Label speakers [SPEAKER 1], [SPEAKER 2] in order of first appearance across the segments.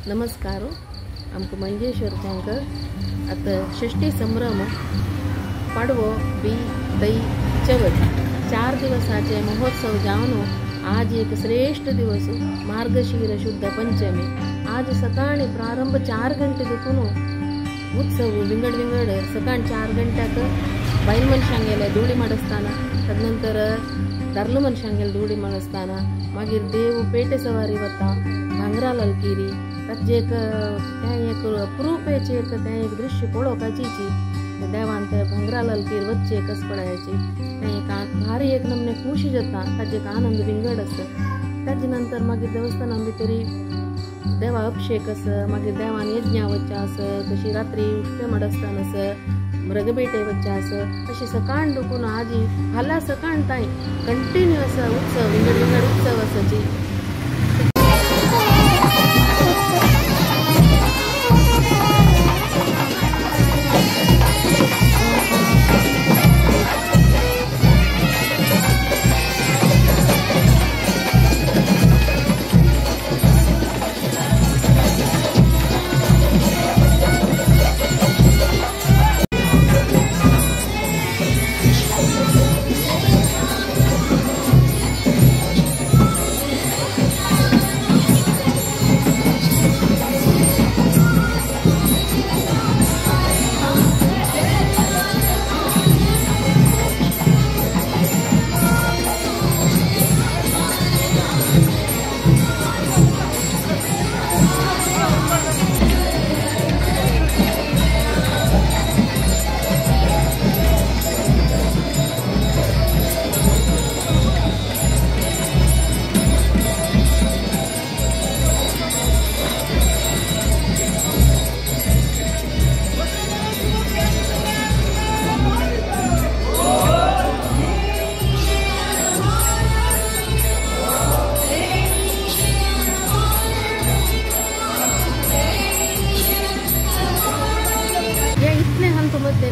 [SPEAKER 1] नमस्कार. आमकां मंगेश्वर तांकां आतां षष्टी संभ्रम पाडवो बी दही चवथ 4 दिवसाचे महोत्सव जावन आज एक श्रेष्ठ दिवस मार्गशीर शुद्ध पंचमी. आज सकाळी प्रारंभ 4 गंटे देखून उत्सव विंगड सकाळी 4 गंट्याक बैल मनशांगेले धुळी माडस्ताना तदनंतर दार्ल मनशांगेले धुळी माडस्ताना मागीर देव पेटे सवारी वता भांगरा ललकिरी ताजे एक अप्रूपेचे एक दृश्य पळोवपाची देवान ते भांगरा ललकीर वच्चे कस पडायची भारी एक नमने खुशी जाता ताजे एक आनंद विंगड आसता. ताजे नंतर मागीर देवस्थानां भितरी देवा अभिषेक आस मागीर देवान यज्ञा वच्चे आस तशी रात्री उश्टे माडस्तान आस मृगबेटे वच्चे आस अशी सकाळ दुखून आज फाल्यां सकाळ ताई कंटिन्यू आसा उत्सव विंगड उत्सव आसाची.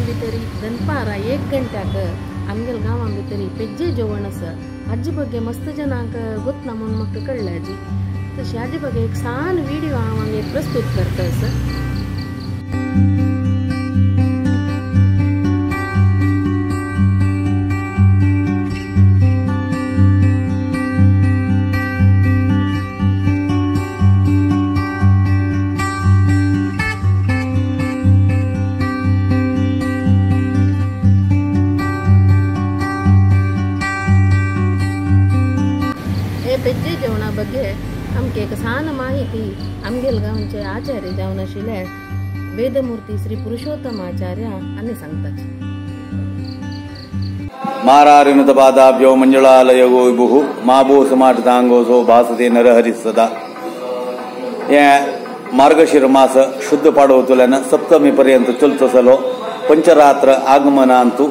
[SPEAKER 1] भितरी दनपारा 1 गंट्याक आमगेल गांवां भितरी पेज्जे जेवण आसा. हाजे बगे मस्त जनांक गोतना म्हूण म्हाका कळ्ळ्याची तशें हाजे बगे एक सान व्हिडिओ हांव हांगा प्रस्तूत करता आसा. पेज्जे जेवणा बगे आमकां एक सान माहिती आमगेल गांवचे आचार्य जावन आशिल्ले वेदमूर्ती श्री पुरुषोत्तम आचार्य आनी सांगतात.
[SPEAKER 2] मारारिनुतपादाभ्यो मंजुळालयो विभुः माभो समार्तांगोसो भासते नरहरि सदा. हे मार्गशीर मास शुद्ध पाडवतल्यान सप्तमी पर्यंत चलतसलो पंचरात्र आगमनांतू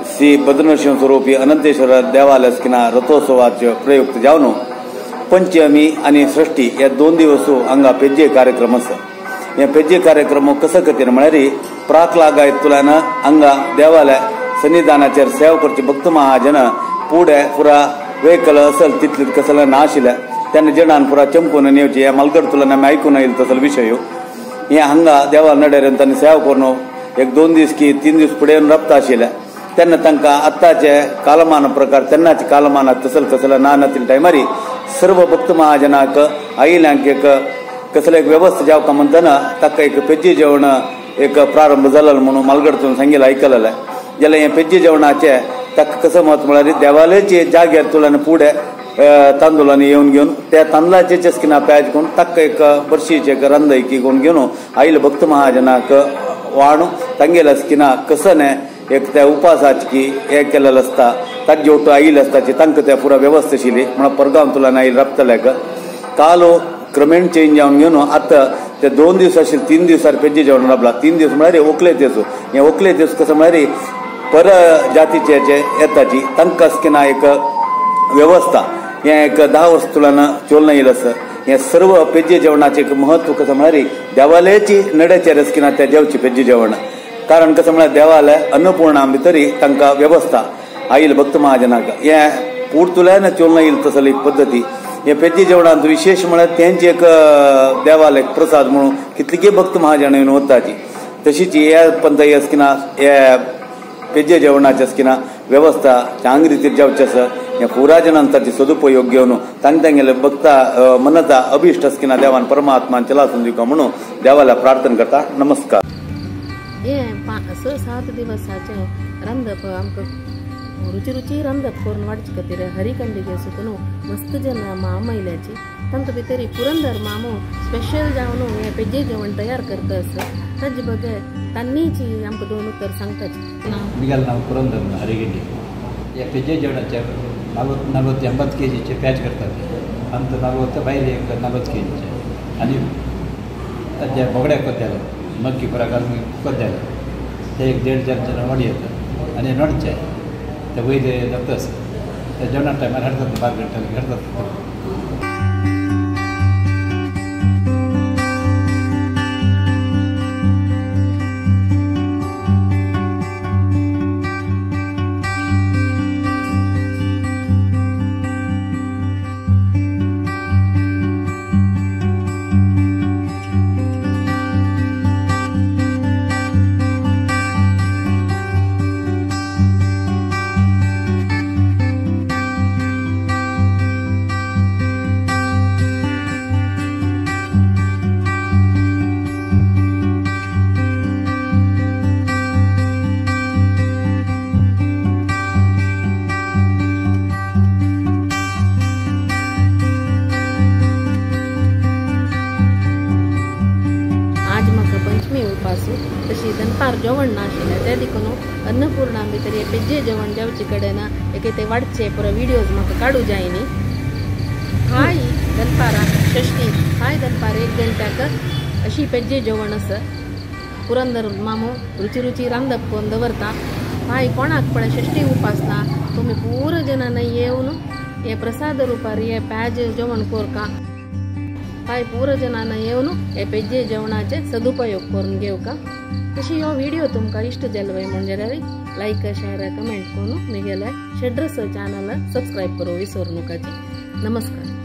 [SPEAKER 2] श्री बद्रनरसिंह स्वरूपी अनंतेश्वर देवालयस्किना रथोत्सवाचे प्रयुक्त जावन पंचमी आणि षष्टी या 2 दिवस हांगा पेज्जे कार्यक्रम आसा. हे पेज्जे कार्यक्रम कसं खातीर म्हळ्यार प्राकलागायतुल्यान हांगा देवालय सन्निधानाचेर सेवा करची भक्त महाजन पुढे पुरा वेकल असल तितले कसले नाशिल्ले तेन्ना जणान पुरा चंपून नेवची हे मलगडतुल्यान आमी आयकून येयला तसलो विशय. हे हांगा देवा नडेर तांणी सेवा करून एक 2 दीस की 3 दीस फुडें रप्ता आशिल्ले तेन्ना तांकां आतांचे कालमान प्रकार तेन्नाच्या कालमानात तसल कसले ना नातील टायमारी सर्व भक्त महाजनाक आयिल्यांक एक कसले एक वेवस्था जावका म्हणटना ताका एक पेज्जे जेवण एक प्रारंभ जालो म्हणून मालगडतून सांगिल्लें आयकलेलें. जाल्यार हे पेज्जे जेवणाचे ताका कसं मत म्हळ्यार देवालयाचे जाग्यार तुल्यान फुडें तांदूळांनी येवन घेवन त्या तांदळाचे चस्किना प्याज करून ताका एक बरशीचे एक रंदयकी करून घेवन आयिल्ले भक्त महाजनाक वाण तांगेल्या स्किना कसने एक त्या उपासाची हे केलेलं असता ताक जेवट आयिल्ले आसताची तांकां त्या पुरा वेवस्था आशिल्ली म्हणून परगांव तुल्यान आयिल्ले रप्तल्याक कालो क्रमेण चेंज जावन घेवन आतां ते 2 दीस आशिल्ले 3 दिवसार पेज्जे जेवण राबला. 3 दीस म्हळ्यार ओकले तेसू हे ओकले तेस कसं म्हळ्यार पर जातीचे येताची तांकां स्किना एक व्यवस्था हे एक 10 वर्स तुल्यान चोलन येयलें आसा. हे सर्व पेज्जे जेवणाचे एक महत्व कसं म्हळ्यार देवालयाची नड्याचेर स्किना त्या जेवची पेज्जे जेवण कारण कसं म्हळ्यार देवालय अन्नपूर्णा भितरी तांकां व्यवस्था आयिल्ले भक्त महाजनाक हे पुढतुल्यान चोलन येयले तसली पद्दती हे पेजे जेवणात विशेष म्हळ्यार तेंचे एक देवाला एक प्रसाद म्हणून कितलीके भक्त महाजन येवन वताची तशीच ह्या पंथाई स्किना ह्या पेजे जेवणाच्या स्किना व्यवस्था चांगली रितीन जावची आसा ह्या पुरा जनांताची सदुपयोग घेवन तांगेले भक्ता मनता अभिष्ट स्किना देवान परमात्मान चलासून दिवका म्हणून देवाला प्रार्थना करता. नमस्कार.
[SPEAKER 1] हे 6-7 दिवसाचे रांदप आमकां रुची रांदप करून वाडचे खातीर हरिखंडीगे सुकून मस्त जन मामयल्याची तांचे भितर पुरंदर मामू स्पेशल जावन हे पेजे जेवण तयार करता आसा ताजे बगे तांनीची आमकां 2 उत्तर सांगताची.
[SPEAKER 3] निघाल नाव पुरंदर हरिखंडी या पेजे जेवणाचे 40-80 kgचे पॅच करतात आमचं 40 भायर एक 40 kgचे आणि त्या बोगड्या कोद्यालो मग्गी पुरा घालून कोद्यालो ते 1.5 जण वडी येतात आणि नडचे ते वयले जाताच त्या जेवणा टायमार हाडतात 12 घंटे हाडतात. तशी दनपार जेवण नाशिल्लें ते देखून अन्नपूर्णा भितर हे पेजे जेवण जेवचे कडेन एक ते वाडचे पुरो व्हिडिओज म्हाका काडूं जाय न्ही. हाय दनपारां षष्टी हाय दनपार 1 घंट्याक अशी पेजे जेवण आसा पुरंदर मामू रुची रांदप करून दवरता. हाय कोणाक पळय षष्टी उपासना तुमी पुरो जनांनी येवन हे प्रसाद रुपार हे पेजे जेवण कोरका हाय पुरो जनांनी येवन हे पेजे जेवणाचे सदुपयोग करून घेवका. तशी हो व्हिडिओ तुमकां इश्ट जालो म्हणजे लायक शेअर कमेंट करून म्हगेले शेड्रस चॅनल सबस्क्राईब करूं विसरू नकाची. नमस्कार.